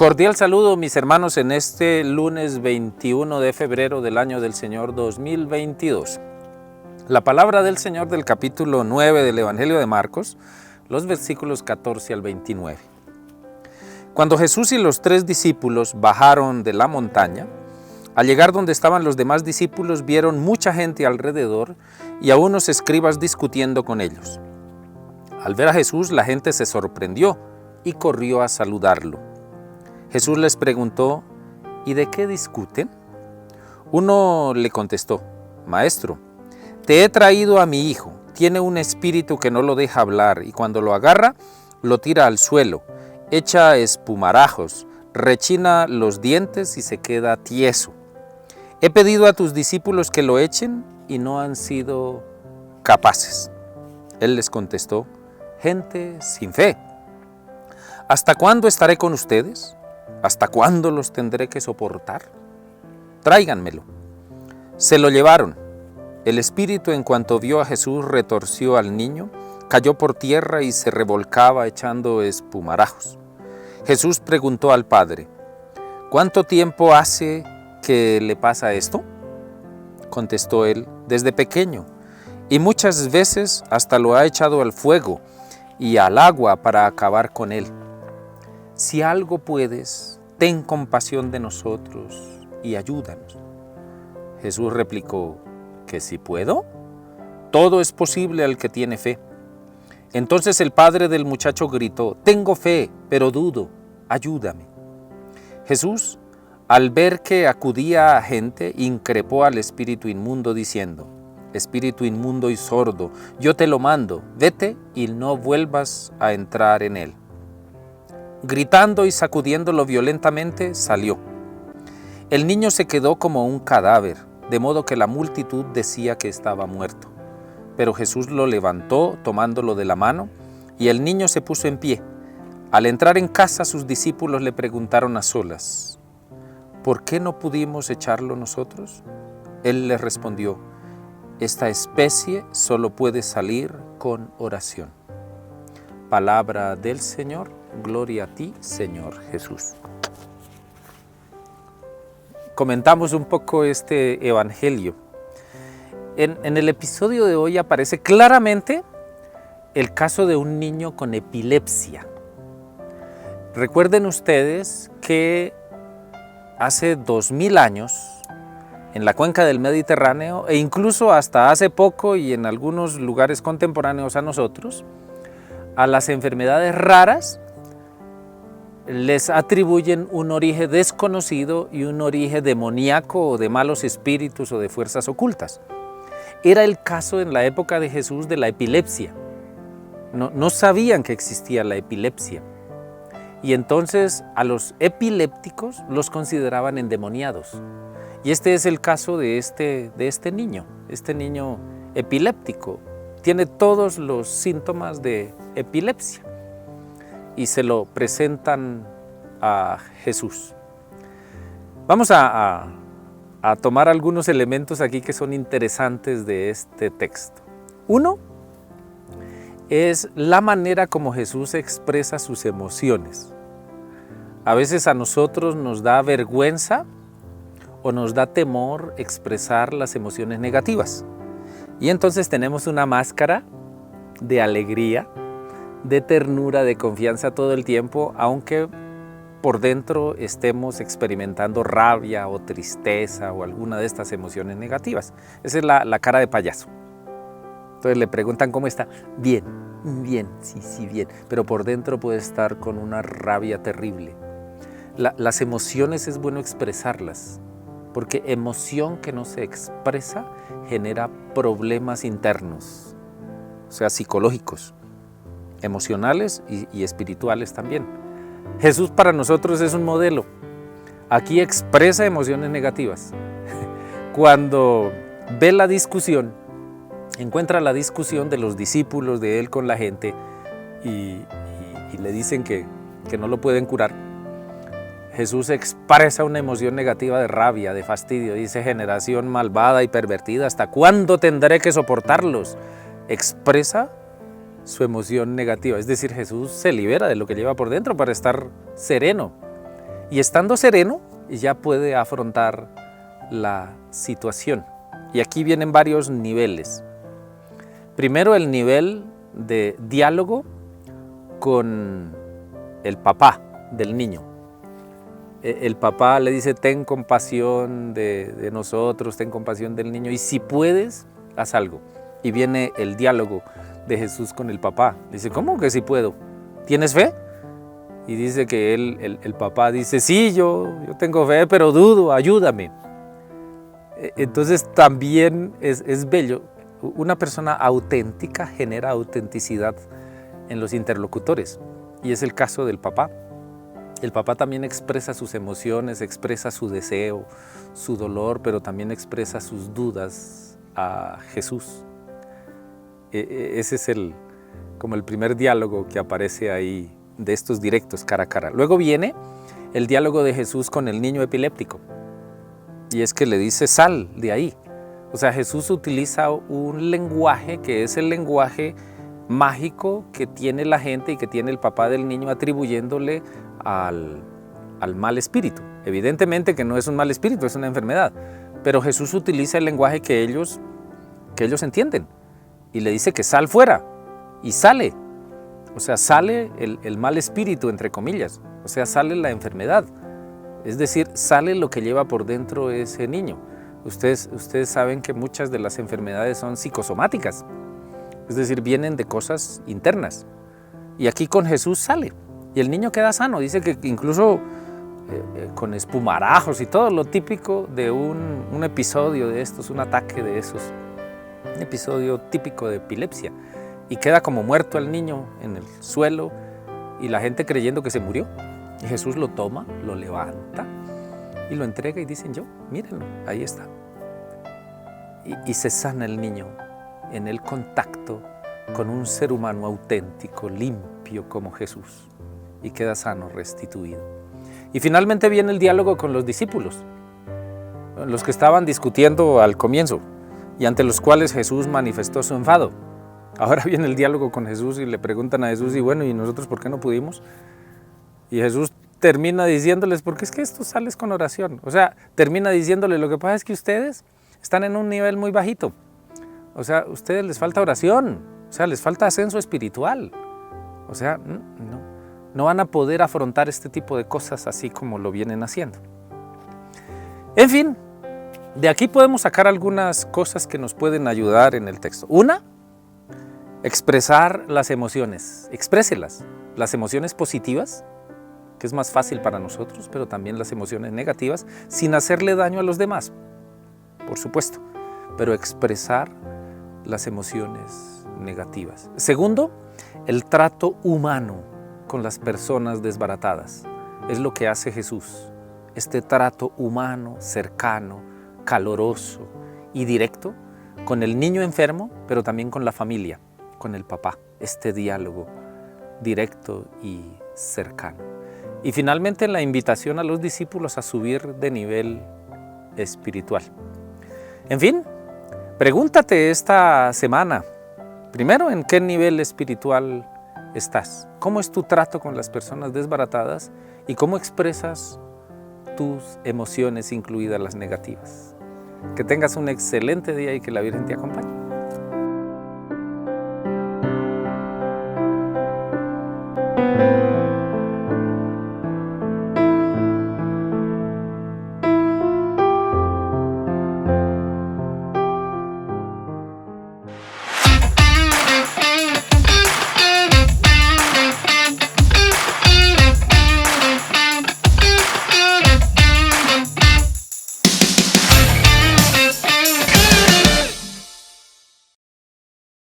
Cordial saludo, mis hermanos, en este lunes 21 de febrero del año del Señor 2022. La palabra del Señor del capítulo 9 del Evangelio de Marcos, los versículos 14 al 29. Cuando Jesús y los 3 discípulos bajaron de la montaña, al llegar donde estaban los demás discípulos, vieron mucha gente alrededor y a unos escribas discutiendo con ellos. Al ver a Jesús, la gente se sorprendió y corrió a saludarlo. Jesús les preguntó, ¿y de qué discuten? Uno le contestó, Maestro, te he traído a mi hijo, tiene un espíritu que no lo deja hablar y cuando lo agarra, lo tira al suelo, echa espumarajos, rechina los dientes y se queda tieso. He pedido a tus discípulos que lo echen y no han sido capaces. Él les contestó, gente sin fe. ¿Hasta cuándo estaré con ustedes? ¿Hasta cuándo los tendré que soportar? Tráiganmelo. Se lo llevaron. El espíritu, en cuanto vio a Jesús, retorció al niño, cayó por tierra y se revolcaba echando espumarajos. Jesús preguntó al padre, ¿cuánto tiempo hace que le pasa esto? Contestó él, desde pequeño, y muchas veces hasta lo ha echado al fuego y al agua para acabar con él. Si algo puedes, ten compasión de nosotros y ayúdanos. Jesús replicó, ¿que si puedo? Todo es posible al que tiene fe. Entonces el padre del muchacho gritó, tengo fe, pero dudo, ayúdame. Jesús, al ver que acudía a gente, increpó al espíritu inmundo diciendo, espíritu inmundo y sordo, yo te lo mando, vete y no vuelvas a entrar en él. Gritando y sacudiéndolo violentamente, salió. El niño se quedó como un cadáver, de modo que la multitud decía que estaba muerto. Pero Jesús lo levantó, tomándolo de la mano, y el niño se puso en pie. Al entrar en casa, sus discípulos le preguntaron a solas, ¿por qué no pudimos echarlo nosotros? Él les respondió, esta especie solo puede salir con oración. Palabra del Señor. Gloria a ti, Señor Jesús. Comentamos un poco este evangelio. En el episodio de hoy aparece claramente el caso de un niño con epilepsia. Recuerden ustedes que hace 2000 años, en la cuenca del Mediterráneo, e incluso hasta hace poco y en algunos lugares contemporáneos a nosotros, a las enfermedades raras les atribuyen un origen desconocido y un origen demoníaco o de malos espíritus o de fuerzas ocultas. Era el caso en la época de Jesús de la epilepsia. No sabían que existía la epilepsia. Y entonces a los epilépticos los consideraban endemoniados. Y este es el caso de este niño epiléptico. Tiene todos los síntomas de epilepsia. Y se lo presentan a Jesús. Vamos a tomar algunos elementos aquí que son interesantes de este texto. Uno es la manera como Jesús expresa sus emociones. A veces a nosotros nos da vergüenza o nos da temor expresar las emociones negativas. Y entonces tenemos una máscara de alegría, de ternura, de confianza todo el tiempo, aunque por dentro estemos experimentando rabia o tristeza o alguna de estas emociones negativas. Esa es la cara de payaso. Entonces le preguntan cómo está. Bien, sí, bien. Pero por dentro puede estar con una rabia terrible. Las emociones es bueno expresarlas, porque emoción que no se expresa genera problemas internos, o sea, psicológicos, emocionales y espirituales también. Jesús para nosotros es un modelo. Aquí expresa emociones negativas. Cuando ve la discusión, encuentra la discusión de los discípulos de él con la gente y le dicen que no lo pueden curar. Jesús expresa una emoción negativa de rabia, de fastidio. Dice, generación malvada y pervertida, ¿hasta cuándo tendré que soportarlos? Expresa su emoción negativa. Es decir, Jesús se libera de lo que lleva por dentro para estar sereno. y estando sereno ya puede afrontar la situación. Y aquí vienen varios niveles. Primero, el nivel de diálogo con el papá del niño. El papá le dice: ten compasión de nosotros, ten compasión del niño, y si puedes, haz algo. Y viene el diálogo de Jesús con el papá. Dice: ¿cómo que si puedo? ¿Tienes fe? Y dice que el papá dice: sí, yo tengo fe, pero dudo, ayúdame. Entonces también es bello. Una persona auténtica genera autenticidad en los interlocutores, y es el caso del papá. El papá también expresa sus emociones, expresa su deseo, su dolor, pero también expresa sus dudas a Jesús. Ese es como el primer diálogo que aparece ahí, de estos directos cara a cara. Luego viene el diálogo de Jesús con el niño epiléptico, y es que le dice: sal de ahí. O sea, Jesús utiliza un lenguaje que es el lenguaje mágico que tiene la gente y que tiene el papá del niño, atribuyéndole al mal espíritu. Evidentemente que no es un mal espíritu, es una enfermedad, pero Jesús utiliza el lenguaje que ellos entienden, y le dice que sal fuera, y sale. O sea, sale el mal espíritu, entre comillas. O sea, sale la enfermedad. Es decir, sale lo que lleva por dentro ese niño. Ustedes saben que muchas de las enfermedades son psicosomáticas. Es decir, vienen de cosas internas. Y aquí con Jesús sale. Y el niño queda sano. Dice que incluso con espumarajos y todo lo típico de un episodio de estos, un ataque de esos. Un episodio típico de epilepsia. Y queda como muerto el niño en el suelo, y la gente creyendo que se murió. Y Jesús lo toma, lo levanta y lo entrega, y dicen: yo, mírenlo, ahí está. Y se sana el niño en el contacto con un ser humano auténtico, limpio como Jesús, y queda sano, restituido. Y finalmente viene el diálogo con los discípulos, los que estaban discutiendo al comienzo y ante los cuales Jesús manifestó su enfado. Ahora viene el diálogo con Jesús y le preguntan a Jesús: y bueno, ¿y nosotros por qué no pudimos? Y Jesús termina diciéndoles: porque es que esto sales con oración. O sea, termina diciéndoles: lo que pasa es que ustedes están en un nivel muy bajito. O sea, a ustedes les falta oración. O sea, les falta ascenso espiritual. O sea, no van a poder afrontar este tipo de cosas así como lo vienen haciendo. En fin, de aquí podemos sacar algunas cosas que nos pueden ayudar en el texto. Una, expresar las emociones. Expréselas. Las emociones positivas, que es más fácil para nosotros, pero también las emociones negativas, sin hacerle daño a los demás, por supuesto, pero expresar las emociones negativas. Segundo, el trato humano con las personas desbaratadas. Es lo que hace Jesús, este trato humano, cercano, caloroso y directo con el niño enfermo, pero también con la familia, con el papá, este diálogo directo y cercano. Y finalmente, la invitación a los discípulos a subir de nivel espiritual. En fin, pregúntate esta semana, primero, ¿en qué nivel espiritual estás? ¿Cómo es tu trato con las personas desbaratadas? ¿Y cómo expresas tus emociones, incluidas las negativas? Que tengas un excelente día y que la Virgen te acompañe.